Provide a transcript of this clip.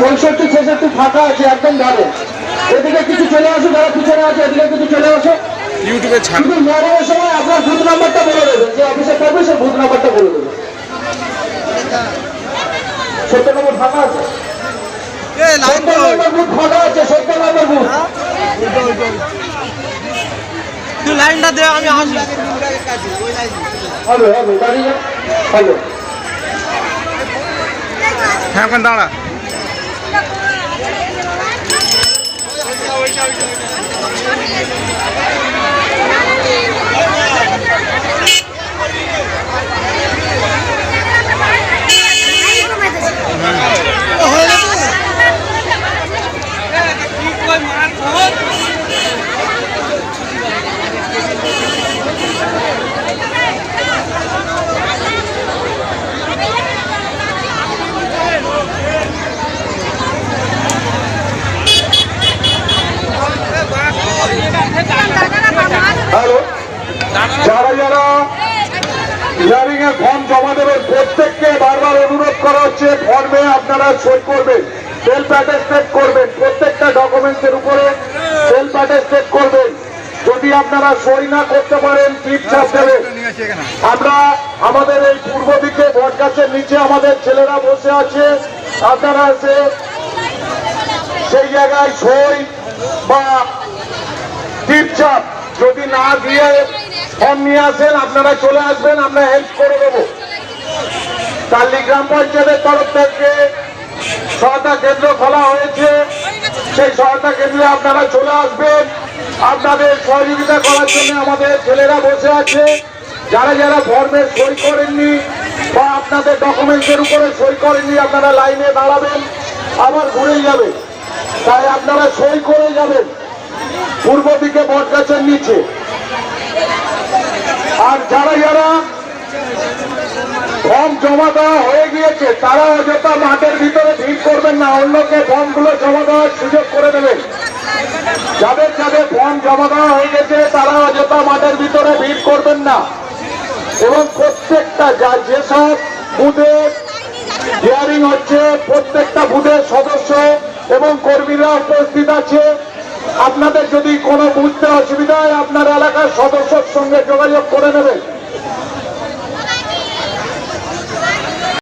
পঁয়ষট্টি 66 ফাঁকা আছে একদম ধারে। এদিকে কিছু চলে আসো, যারা পিছনে আছে এদিকে কিছু চলে আসো। ইউটিউবে শুধু মরণের সময় আপনার বুথ নাম্বারটা বলে দেবেন, যে অফিসে পাবে সে বুথ নাম্বারটা বলে দেবে। 70 নম্বর ফাঁকা আছে, 70 নম্বর বুথ ফাঁকা আছে, 70 নম্বর বুথ। তুই লাইনটা দে, আমি আসি। হবে হবে, দাঁড়িয়ে হবে। হ্যাঁ, ওখানে দাঁড়া। হ্যালো, যারা যারা হিয়ারিং এর ফর্ম জমা দেবেন প্রত্যেককে বারবার অনুরোধ করা হচ্ছে, ফর্মে আপনারা সই করবেন, সেলফ অ্যাটেস্টেড করবেন, প্রত্যেকটা ডকুমেন্টসের উপরে সেলফ অ্যাটেস্টেড করবেন। যদি আপনারা সই না করতে পারেন টিপ ছাপ দেবেন। আমরা আমাদের এই পূর্ব দিকে বট গাছের নিচে আমাদের ছেলেরা বসে আছে, আপনারা সেই জায়গায় সই বা টিপ ছাপ যদি না দিয়ে ফর্ম নিয়ে আসেন আপনারা চলে আসবেন, আমরা হেল্প করে দেবো। কালী গ্রাম পঞ্চায়েতের তরফ থেকে সহায়তা কেন্দ্র খোলা হয়েছে, সেই সহায়তা কেন্দ্রে আপনারা চলে আসবেন। আপনাদের সহযোগিতা করার জন্য আমাদের ছেলেরা বসে আছে। যারা যারা ফর্মে সই করেননি বা আপনাদের ডকুমেন্টসের উপরে সই করেননি আপনারা লাইনে দাঁড়াবেন, আবার ঘুরে যাবেন। তাই আপনারা সই করে যাবেন পূর্ব দিকে বটগাছের নিচে। আর যারা যারা ফর্ম জমা দেওয়া হয়ে গিয়েছে তারা অযথা মাঠের ভিতরে ভিড় করবেন না, অন্যকে ফর্মগুলো জমা দেওয়ার সুযোগ করে দেবেন। যাদের যাদের ফর্ম জমা দেওয়া হয়ে গেছে তারা অযথা মাঠের ভিতরে ভিড় করবেন না। এবং প্রত্যেকটা যেসব বুথে হিয়ারিং হচ্ছে প্রত্যেকটা বুথের সদস্য এবং কর্মীরা উপস্থিত আছে। আপনাদের যদি কোনো বুঝতে অসুবিধা হয় আপনার এলাকার সদস্যের সঙ্গে যোগাযোগ করে নেবেন।